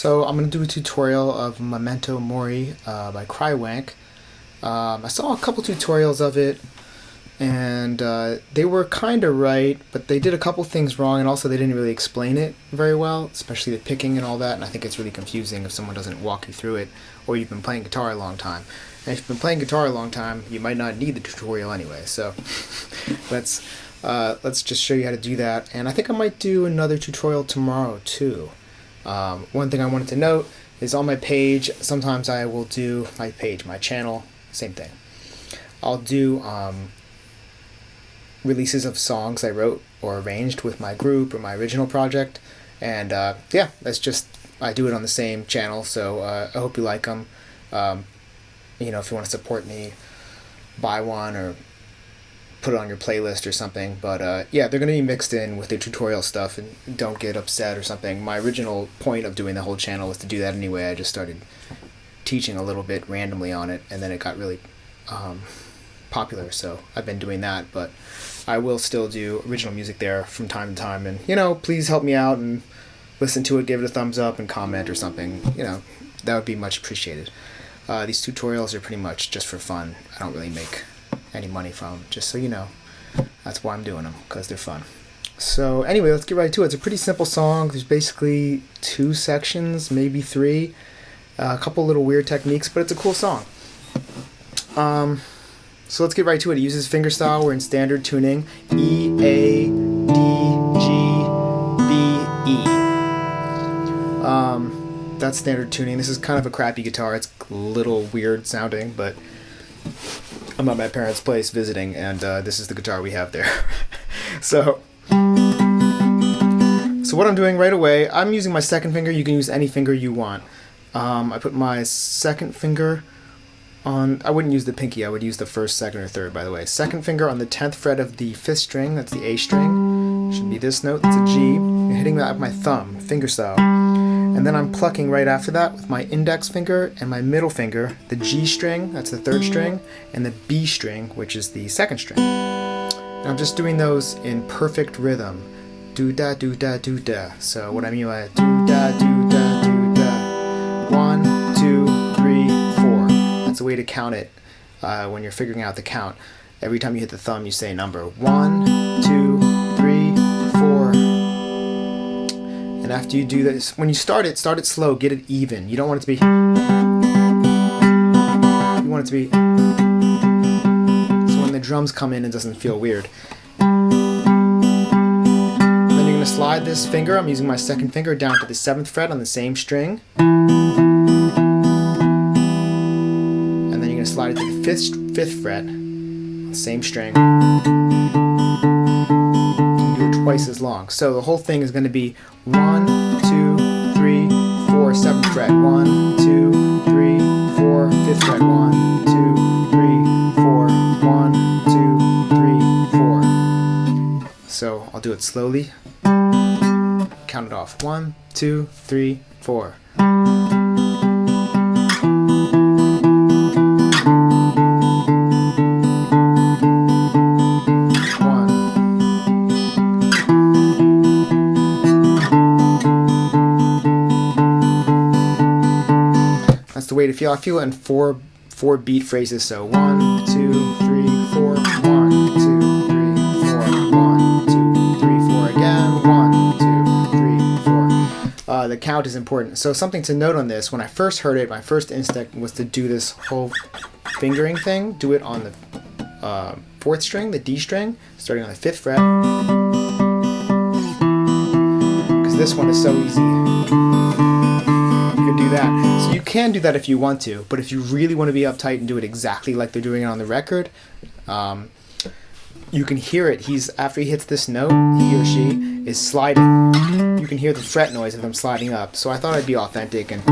So I'm going to do a tutorial of Momento Mori by crywank. I saw a couple tutorials of it, and they were kind of right, but they did a couple things wrong, and also they didn't really explain it very well, especially the picking and all that, and I think it's really confusing if someone doesn't walk you through it, or you've been playing guitar a long time. And if you've been playing guitar a long time, you might not need the tutorial anyway, so let's just show you how to do that, and I think I might do another tutorial tomorrow too. One thing I wanted to note is on my page, sometimes I will do my channel, same thing. I'll do releases of songs I wrote or arranged with my group or my original project, and yeah, I do it on the same channel, so I hope you like them. If you want to support me, buy one or put it on your playlist or something, but yeah, they're going to be mixed in with the tutorial stuff, and don't get upset or something. My original point of doing the whole channel was to do that anyway. I just started teaching a little bit randomly on it, and then it got really popular, so I've been doing that, but I will still do original music there from time to time, and please help me out and listen to it, give it a thumbs up and comment or something. That would be much appreciated. These tutorials are pretty much just for fun. I don't really make any money from them, just so you know. That's why I'm doing them, because they're fun. So anyway, let's get right to it. It's a pretty simple song. There's basically 2 sections, maybe 3, a couple little weird techniques, but it's a cool song. So let's get right to it. It uses fingerstyle. We're in standard tuning: E, A, D, G, B, E. That's standard tuning. This is kind of a crappy guitar. It's a little weird sounding, but I'm at my parents' place visiting, and this is the guitar we have there. So what I'm doing right away, I'm using my second finger. You can use any finger you want. I put my second finger on, I wouldn't use the pinky, I would use the first, second, or third, by the way. Second finger on the 10th fret of the 5th string, that's the A string. Should be this note, that's a G. I'm hitting that with my thumb, fingerstyle. And then I'm plucking right after that with my index finger and my middle finger, the G string, that's the 3rd string, and the B string, which is the 2nd string. And I'm just doing those in perfect rhythm. Do-da, do-da, do-da. So what I mean by do-da, do-da, do-da. 1, 2, 3, 4. That's a way to count it when you're figuring out the count. Every time you hit the thumb, you say a number. 1, 2, 3, 4. And after you do this, when you start it slow, get it even. You don't want it to be... You want it to be... So when the drums come in, it doesn't feel weird. And then you're going to slide this finger, I'm using my second finger, down to the 7th fret on the same string. And then you're going to slide it to the 5th fret, same string. Twice as long. So the whole thing is going to be 1, 2, 3, 4, 7th fret, 1, 2, 3, 4, 5th fret, 1, 2, 3, 4, 1, 2, 3, 4. So I'll do it slowly. Count it off. 1, 2, 3, 4. The way to feel. I feel it in four beat phrases. So 1, 2, 3, 4, 1, 2, 3, 4, 1, 2, 3, 4 again, 1, 2, 3, 4. The count is important. So something to note on this: when I first heard it, my first instinct was to do this whole fingering thing. Do it on the 4th string, the D string, starting on the 5th fret, because this one is so easy. Do that. So you can do that if you want to, but if you really want to be uptight and do it exactly like they're doing it on the record, you can hear it. After he hits this note, he or she is sliding. You can hear the fret noise of them sliding up. So I thought I'd be authentic, and you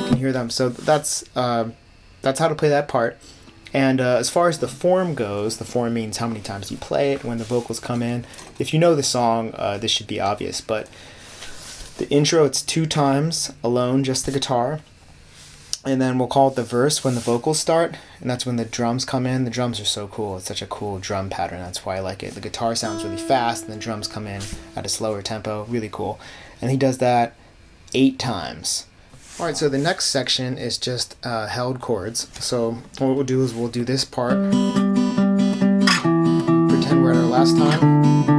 can hear them. So that's how to play that part. And as far as the form goes, the form means how many times you play it when the vocals come in. If you know the song, this should be obvious, but the intro, it's 2 times alone, just the guitar. And then we'll call it the verse when the vocals start, and that's when the drums come in. The drums are so cool. It's such a cool drum pattern. That's why I like it. The guitar sounds really fast, and the drums come in at a slower tempo. Really cool. and he does that 8 times. All right, so the next section is just held chords. So what we'll do is we'll do this part, pretend we're at our last time.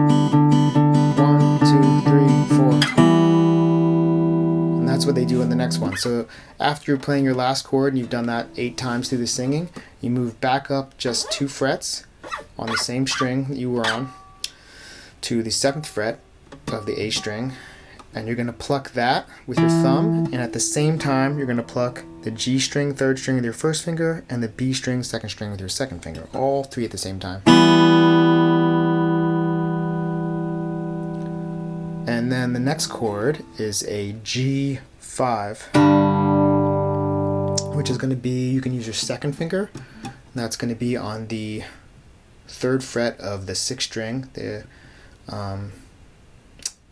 1, 2, 3, 4. And that's what they do in the next one. So after you're playing your last chord and you've done that 8 times through the singing, you move back up just 2 frets on the same string that you were on to the 7th fret of the A string, and you're going to pluck that with your thumb, and at the same time you're going to pluck the G string 3rd string with your 1st finger and the B string 2nd string with your 2nd finger, all 3 at the same time. And then the next chord is a G5, which is going to be, you can use your 2nd finger, and that's going to be on the 3rd fret of the 6th string, the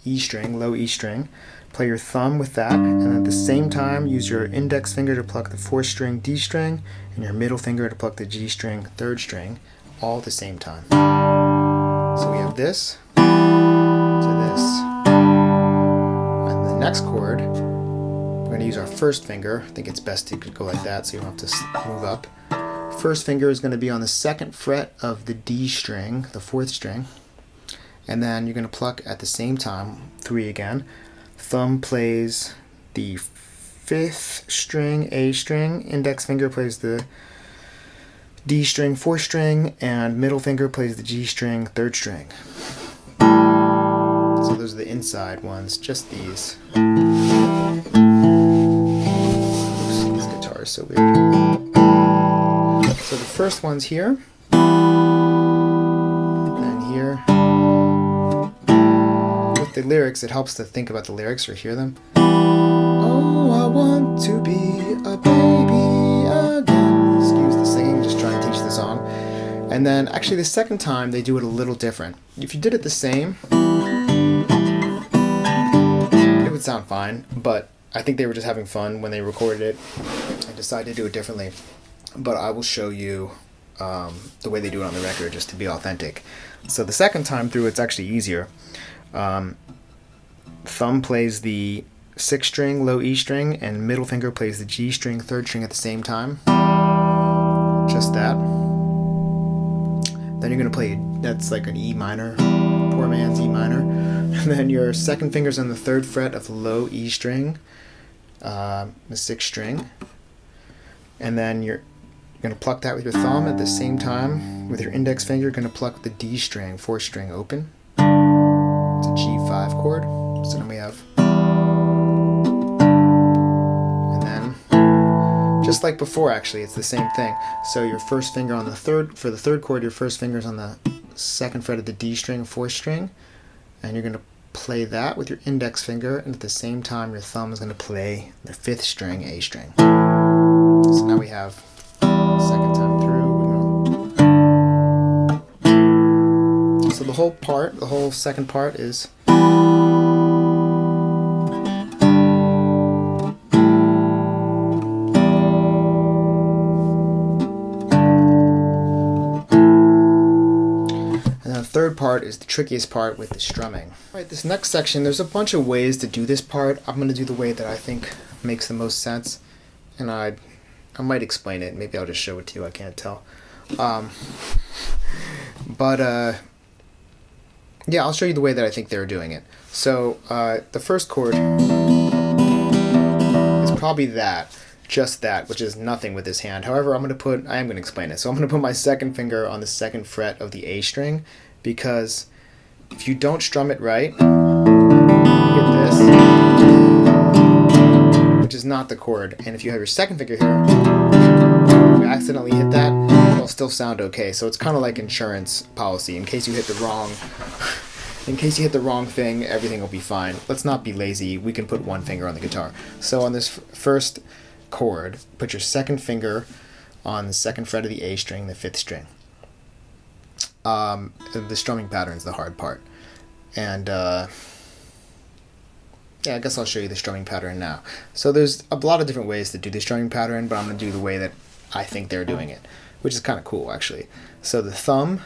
E string, low E string. Play your thumb with that, and at the same time use your index finger to pluck the 4th string D string and your middle finger to pluck the G string 3rd string, all at the same time. So we have this to this. And the next chord, we're going to use our 1st finger. I think it's best to go like that so you don't have to move up. 1st finger is going to be on the 2nd fret of the D string, the 4th string. And then you're going to pluck at the same time, 3 again. Thumb plays the 5th string, A string. Index finger plays the D string, 4th string. And middle finger plays the G string, 3rd string. So those are the inside ones, just these. Oops, this guitar is so weird. So the first one's here. And then here. The lyrics, it helps to think about the lyrics or hear them. Oh, I want to be a baby again. Excuse the singing, just trying to teach the song. And then actually the second time they do it a little different. If you did it the same, it would sound fine, but I think they were just having fun when they recorded it and decided to do it differently. But I will show you the way they do it on the record just to be authentic. So the second time through it's actually easier. Thumb plays the 6th string, low E string, and middle finger plays the G string, 3rd string at the same time. Just that. Then you're going to play, that's like an E minor, poor man's E minor. And then your 2nd finger's on the 3rd fret of the low E string, the 6th string. And then you're going to pluck that with your thumb at the same time. With your index finger, you're going to pluck the D string, 4th string open. It's a G5 chord. So then we have, and then just like before, actually it's the same thing. So your 1st finger on the 3rd, for the 3rd chord, your 1st finger's on the 2nd fret of the D string, 4th string, and you're going to play that with your index finger, and at the same time your thumb is going to play the 5th string, A string. So now we have second time through. So the whole part, the whole second part is third part is the trickiest part with the strumming. Alright, this next section, there's a bunch of ways to do this part. I'm going to do the way that I think makes the most sense, and I might explain it. Maybe I'll just show it to you, I can't tell. Yeah, I'll show you the way that I think they're doing it. So the first chord is probably that, just that, which is nothing with this hand. However, I am going to explain it. So I'm going to put my 2nd finger on the 2nd fret of the A string, because if you don't strum it right, you get this, which is not the chord. And if you have your 2nd finger here, if you accidentally hit that, it'll still sound okay. So it's kind of like insurance policy. In case you hit the wrong thing, everything will be fine. Let's not be lazy. We can put one finger on the guitar. So on this first chord, put your 2nd finger on the 2nd fret of the A string, the 5th string. The strumming pattern is the hard part. And yeah, I guess I'll show you the strumming pattern now. So there's a lot of different ways to do the strumming pattern, but I'm going to do the way that I think they're doing it, which is kind of cool actually. So the thumb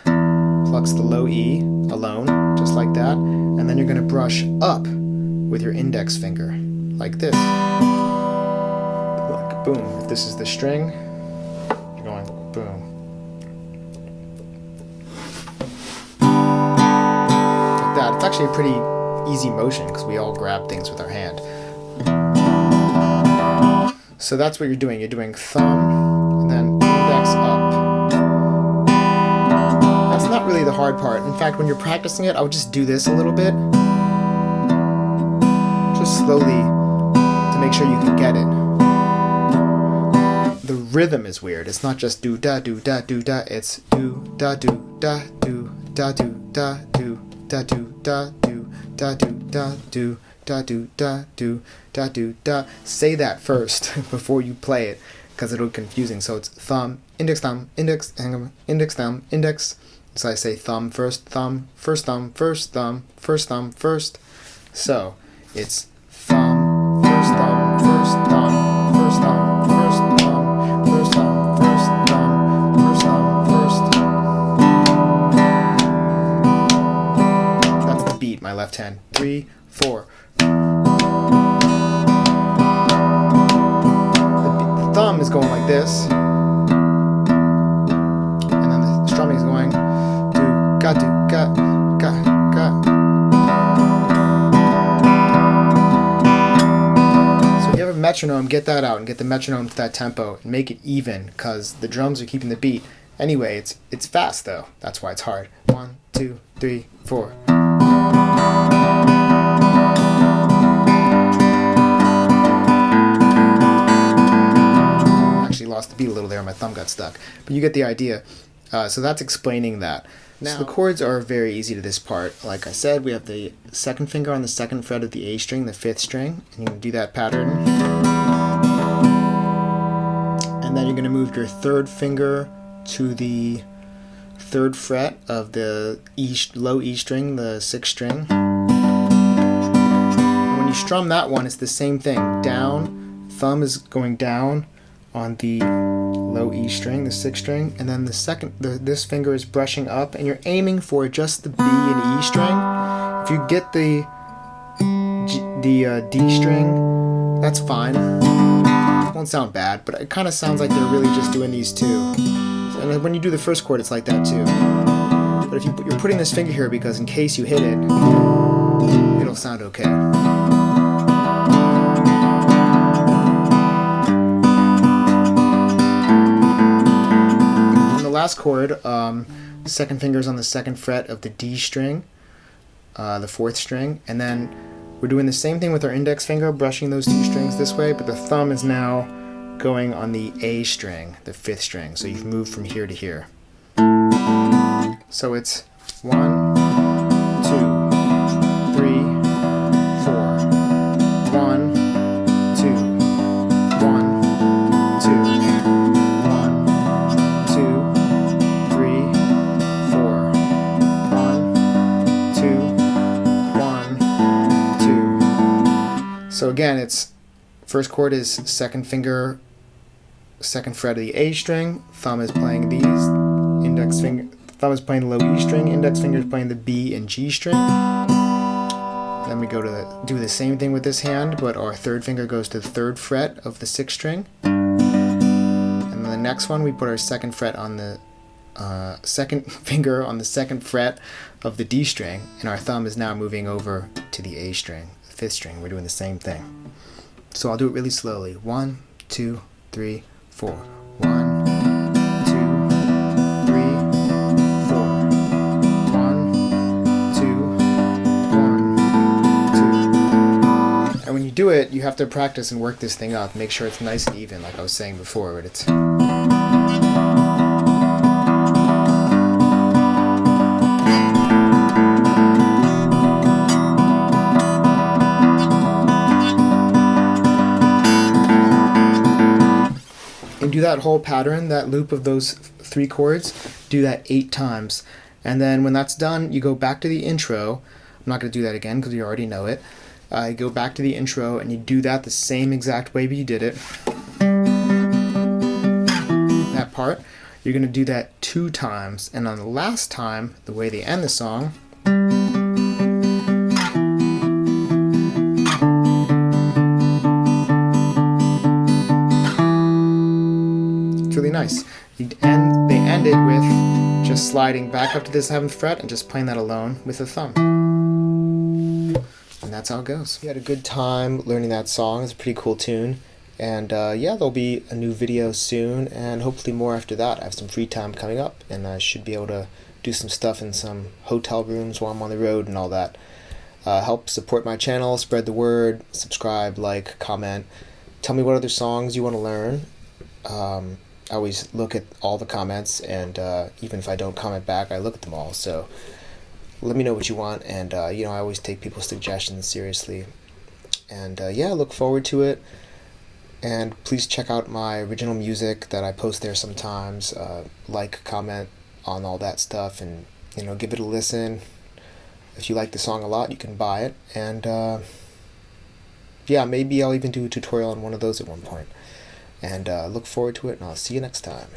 plucks the low E alone, just like that, and then you're going to brush up with your index finger, like this. Look, boom. If this is the string, you're going boom. Like that. It's actually a pretty easy motion because we all grab things with our hand. So that's what you're doing. You're doing thumb and then index up. That's not really the hard part. In fact, when you're practicing it, I would just do this a little bit. Just slowly to make sure you can get it. The rhythm is weird. It's not just do da do da do da. It's do da do da do da do da do da do da do da do da do da do da do da do da. Say that first before you play it, because it'll be confusing. So it's thumb, index, index, thumb, index. So I say thumb, first thumb, first thumb, first thumb, first thumb, first. So it's thumb, first thumb, first thumb, first thumb, first thumb, first thumb, first thumb, first thumb, first. That's the beat, my left hand. 3, 4. The thumb is going like this, and then the strumming is going do ga do ga ga ga. So if you have a metronome, get that out and get the metronome to that tempo and make it even, because the drums are keeping the beat. Anyway, it's fast though. That's why it's hard. 1, 2, 3, 4. Lost the beat a little there, my thumb got stuck, but you get the idea. So that's explaining that. Now, so the chords are very easy to this part. Like I said, we have the second finger on the second fret of the A string, the 5th string, and you can do that pattern. And then you're going to move your third finger to the 3rd fret of the low E string, the 6th string. And when you strum that one, it's the same thing. Down, thumb is going down on the low E string, the 6th string, and then this finger is brushing up, and you're aiming for just the B and E string. If you get the D string, that's fine. It won't sound bad, but it kind of sounds like they're really just doing these two. And when you do the first chord, it's like that too. But if you're putting this finger here because in case you hit it, it'll sound okay. Last chord, second finger's on the 2nd fret of the D string, the 4th string, and then we're doing the same thing with our index finger, brushing those 2 strings this way, but the thumb is now going on the A string, the 5th string, so you've moved from here to here. So it's 1, 2, 3, 4. 1, 2, 1, 2. 1, 2. So again, it's first chord is second finger, 2nd fret of the A string, thumb is playing these, index finger, thumb is playing the low E string, index finger is playing the B and G string. Then we go to do the same thing with this hand, but our 3rd finger goes to the 3rd fret of the 6th string. And then the next one, we put our 2nd fret on the 2nd finger on the 2nd fret of the D string, and our thumb is now moving over to the A string, the 5th string. We're doing the same thing. So I'll do it really slowly. 1, 2, 3, 4. 1, 2, 3, 4. 1, 2, 1, 2. And when you do it, you have to practice and work this thing up. Make sure it's nice and even, like I was saying before. But it's and do that whole pattern, that loop of those 3 chords, do that 8 times. And then when that's done, you go back to the intro. I'm not going to do that again because you already know it. You go back to the intro and you do that the same exact way you did it. That part, you're going to do that 2 times. And on the last time, the way they end the song, really nice. And they end it with just sliding back up to the 7th fret and just playing that alone with the thumb. And that's how it goes. We had a good time learning that song. It's a pretty cool tune. And yeah, there'll be a new video soon, and hopefully more after that. I have some free time coming up, and I should be able to do some stuff in some hotel rooms while I'm on the road and all that. Help support my channel, spread the word, subscribe, like, comment. Tell me what other songs you want to learn. I always look at all the comments, and even if I don't comment back, I look at them all. So let me know what you want, and I always take people's suggestions seriously. And yeah, look forward to it. And please check out my original music that I post there sometimes. Like, comment on all that stuff, and give it a listen. If you like the song a lot, you can buy it. And yeah, maybe I'll even do a tutorial on one of those at one point. And look forward to it, and I'll see you next time.